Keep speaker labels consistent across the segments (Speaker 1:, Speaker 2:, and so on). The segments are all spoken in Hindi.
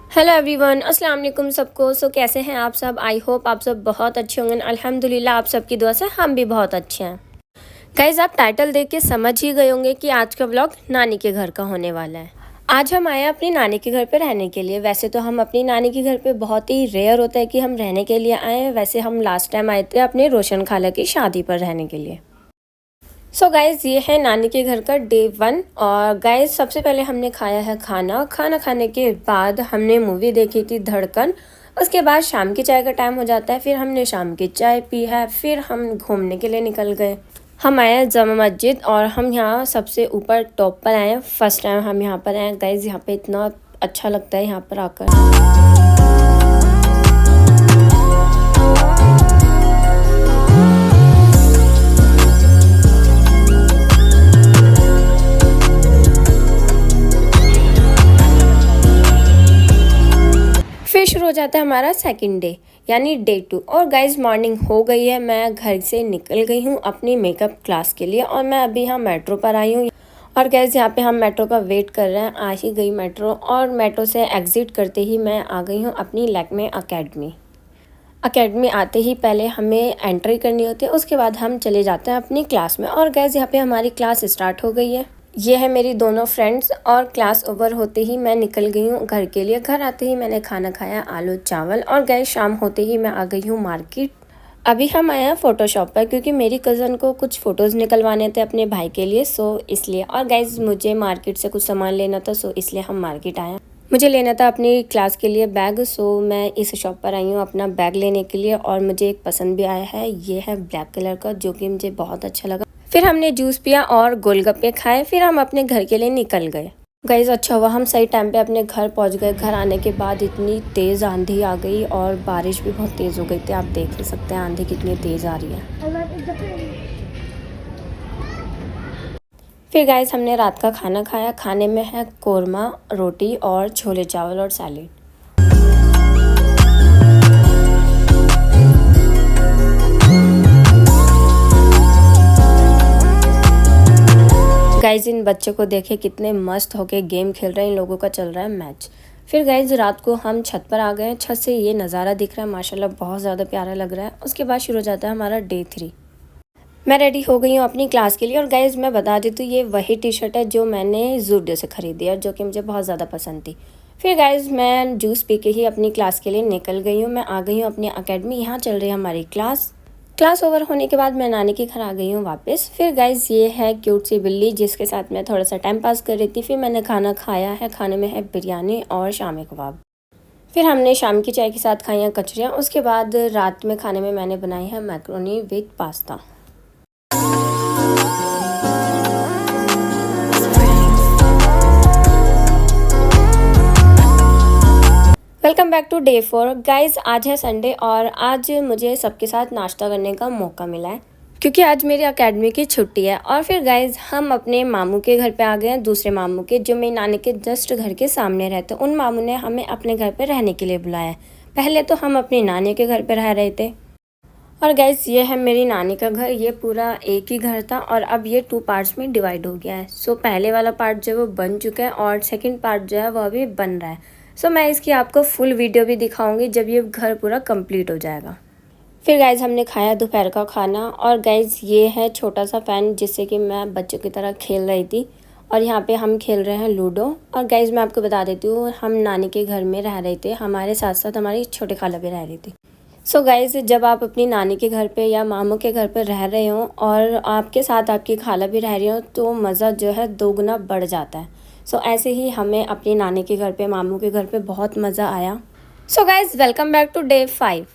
Speaker 1: हेलो एवरीवन, अस्सलाम वालेकुम सबको। कैसे हैं आप सब? आई होप आप सब बहुत अच्छे होंगे। अल्हम्दुलिल्लाह आप सबकी दुआ से हम भी बहुत अच्छे हैं। गाइज़, आप टाइटल देख के समझ ही गए होंगे कि आज का व्लॉग नानी के घर का होने वाला है। आज हम आए हैं अपनी नानी के घर पे रहने के लिए। वैसे तो हम अपनी नानी के घर पे बहुत ही रेयर होता है कि हम रहने के लिए आए हैं। वैसे हम लास्ट टाइम आए थे अपने रोशन खाला की शादी पर रहने के लिए। गाइज़, ये है नानी के घर का डे 1। और गाइज़, सबसे पहले हमने खाया है खाना खाने के बाद हमने मूवी देखी थी धड़कन। उसके बाद शाम की चाय का टाइम हो जाता है, फिर हमने शाम की चाय पी है, फिर हम घूमने के लिए निकल गए। हम आए हैं जामा मस्जिद और हम यहाँ सबसे ऊपर टॉप पर आए हैं। फर्स्ट टाइम हम यहाँ पर आए हैं। गाइज़, यहाँ पे इतना अच्छा लगता है यहाँ पर आकर। फिर शुरू हो जाता है हमारा सेकंड डे यानी डे 2। और गाइज, मॉर्निंग हो गई है। मैं घर से निकल गई हूँ अपनी मेकअप क्लास के लिए और मैं अभी यहाँ मेट्रो पर आई हूँ। और गाइज, यहाँ पे हम मेट्रो का वेट कर रहे हैं। आ ही गई मेट्रो और मेट्रो से एग्ज़िट करते ही मैं आ गई हूँ अपनी लैक्मे अकेडमी आते ही पहले हमें एंट्री करनी होती है, उसके बाद हम चले जाते हैं अपनी क्लास में। और गाइज, यहाँ पे हमारी क्लास स्टार्ट हो गई है। ये है मेरी दोनों फ्रेंड्स और क्लास ओवर होते ही मैं निकल गई हूँ घर के लिए। घर आते ही मैंने खाना खाया आलू चावल। और गए शाम होते ही मैं आ गई हूँ मार्केट। अभी हम आए हैं फ़ोटोशॉप पर क्योंकि मेरी कज़न को कुछ फ़ोटोज़ निकलवाने थे अपने भाई के लिए, इसलिए। और गाइज, मुझे मार्केट से कुछ सामान लेना था, इसलिए हम मार्केट आए हैं। मुझे लेना था अपनी क्लास के लिए बैग, मैं इस शॉप पर आई हूँ अपना बैग लेने के लिए। और मुझे एक पसंद भी आया है, ये है ब्लैक कलर का, जो कि मुझे बहुत अच्छा लगा। फिर हमने जूस पिया और गोलगप्पे खाए, फिर हम अपने घर के लिए निकल गए। गाइज, अच्छा हुआ हम सही टाइम पे अपने घर पहुंच गए। घर आने के बाद इतनी तेज़ आंधी आ गई और बारिश भी बहुत तेज़ हो गई थी। आप देख ही सकते हैं आंधी कितनी तेज़ आ रही है। फिर गाइज, हमने रात का खाना खाया। खाने में है कोरमा, रोटी और छोले चावल और सैलेड। गाइज, इन बच्चों को देखे कितने मस्त होके गेम खेल रहे हैं। इन लोगों का चल रहा है मैच। फिर गाइज, रात को हम छत पर आ गए। छत से ये नज़ारा दिख रहा है, माशाल्लाह बहुत ज़्यादा प्यारा लग रहा है। उसके बाद शुरू हो जाता है हमारा डे 3। मैं रेडी हो गई हूँ अपनी क्लास के लिए। और गाइज, मैं बता देती हूँ, ये वही टी शर्ट है जो मैंने ज़ूडियो से ख़रीदी है, जो कि मुझे बहुत ज़्यादा पसंद थी। फिर गाइज, मैं जूस पी के ही अपनी क्लास के लिए निकल गई हूँ। मैं आ गई हूँ अपनी अकेडमी। यहाँ चल रही है हमारी क्लास ओवर होने के बाद मैं नानी के घर आ गई हूँ वापस। फिर गाइज, ये है क्यूट सी बिल्ली जिसके साथ मैं थोड़ा सा टाइम पास कर रही थी। फिर मैंने खाना खाया है। खाने में है बिरयानी और शामी कबाब। फिर हमने शाम की चाय के साथ खाई हैं कचरियाँ। उसके बाद रात में खाने में मैंने बनाई है macaroni with pasta. Welcome back to day 4। Guys, आज है संडे और आज मुझे सबके साथ नाश्ता करने का मौका मिला है क्योंकि आज मेरी एकेडमी की छुट्टी है। और फिर गाइज, हम अपने मामू के घर पे आ गए हैं, दूसरे मामू के, जो मेरी नानी के जस्ट घर के सामने रहते। उन मामू ने हमें अपने घर पे रहने के लिए बुलाया। पहले तो हम अपनी नानी के घर पे रह रहे थे। और गाइज, ये है मेरी नानी का घर। ये पूरा एक ही घर था और अब ये 2 पार्ट्स में डिवाइड हो गया है। पहले वाला पार्ट जो है वो बन चुका है और सेकंड पार्ट जो है वो अभी बन रहा है। मैं इसकी आपको फुल वीडियो भी दिखाऊंगी जब ये घर पूरा कंप्लीट हो जाएगा। फिर गाइज, हमने खाया दोपहर का खाना। और गाइज, ये है छोटा सा फ़ैन जिससे कि मैं बच्चों की तरह खेल रही थी। और यहाँ पे हम खेल रहे हैं लूडो। और गाइज, मैं आपको बता देती हूँ, हम नानी के घर में रह रहे थे, हमारे साथ साथ हमारी छोटे खाला भी रह रही थी। गाइज, जब आप अपनी नानी के घर पे या मामू के घर पे रह रहे हो और आपके साथ आपकी खाला भी रह रही हो तो मज़ा जो है 2 गुना बढ़ जाता है। ऐसे ही हमें अपनी नानी के घर पे, मामू के घर पे बहुत मज़ा आया। Guys, welcome back to day 5।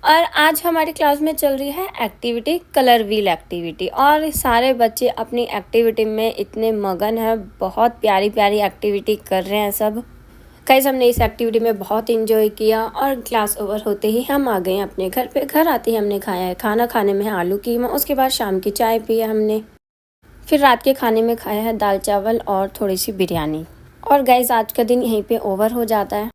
Speaker 1: और आज हमारी क्लास में चल रही है एक्टिविटी, कलर व्हील एक्टिविटी। और सारे बच्चे अपनी एक्टिविटी में इतने मगन हैं, बहुत प्यारी प्यारी एक्टिविटी कर रहे हैं सब। गाइस, हमने इस एक्टिविटी में बहुत इंजॉय किया। और क्लास ओवर होते ही हम आ गए हैं अपने घर पे। घर आते ही हमने खाया है खाना। खाने में है आलू कीमा। उसके बाद शाम की चाय पी है हमने। फिर रात के खाने में खाया है दाल चावल और थोड़ी सी बिरयानी। और गाइस, आज का दिन यहीं पे ओवर हो जाता है।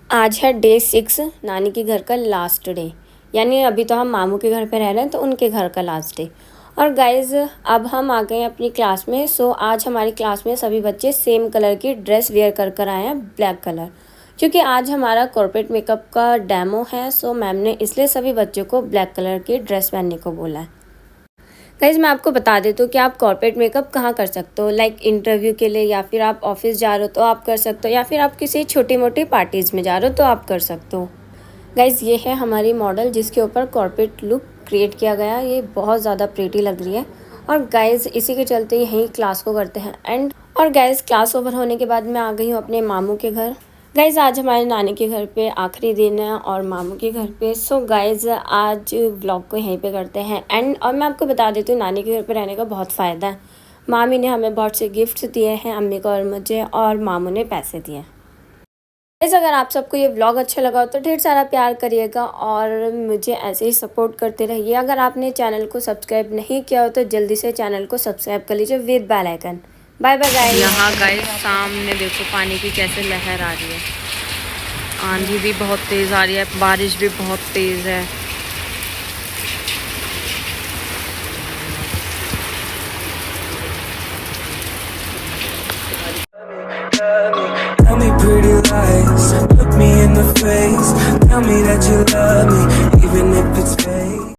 Speaker 1: आज है डे 6, नानी के घर का लास्ट डे। यानी अभी तो हम मामू के घर पे रह रहे हैं तो उनके घर का लास्ट डे। और गाइज़, अब हम आ गए अपनी क्लास में। आज हमारी क्लास में सभी बच्चे सेम कलर की ड्रेस वेयर कर कर आए हैं, ब्लैक कलर। क्योंकि आज हमारा कॉर्पोरेट मेकअप का डेमो है, सो मैम ने इसलिए सभी बच्चों को ब्लैक कलर की ड्रेस पहनने को बोला है। गाइज मैं आपको बता देती हूँ कि आप कॉर्पोरेट मेकअप कहाँ कर सकते हो, लाइक इंटरव्यू के लिए, या फिर आप ऑफिस जा रहे हो तो आप कर सकते हो, या फिर आप किसी छोटी मोटी पार्टीज़ में जा रहे हो तो आप कर सकते हो। गाइज ये है हमारी मॉडल जिसके ऊपर कॉर्पोरेट लुक क्रिएट किया गया है। ये बहुत ज़्यादा प्रीटी लग रही है। और गाइज इसी के चलते यहीं क्लास को करते हैं एंड। और गाइज क्लास ओवर होने के बाद मैं आ गई हूँ अपने मामू के घर। गाइज आज हमारे नानी के घर पे आखिरी दिन है और मामू के घर पे। सो गाइज आज व्लॉग को यहीं पे करते हैं एंड। और मैं आपको बता देती हूँ नानी के घर पे रहने का बहुत फ़ायदा है। मामी ने हमें बहुत से गिफ्ट्स दिए हैं, अम्मी को और मुझे, और मामू ने पैसे दिए। गाइस अगर आप सबको ये व्लॉग अच्छा लगा हो तो ढेर सारा प्यार करिएगा और मुझे ऐसे ही सपोर्ट करते रहिए। अगर आपने चैनल को सब्सक्राइब नहीं किया हो तो जल्दी से चैनल को सब्सक्राइब कर लीजिए with bell icon. Bye bye guys.
Speaker 2: यहाँ गाइस सामने देखो पानी की कैसे लहर आ रही है। आंधी भी बहुत तेज आ रही है, बारिश भी बहुत तेज है। Tell me pretty lies, look me in the face, tell me that you love me, even if it's fake.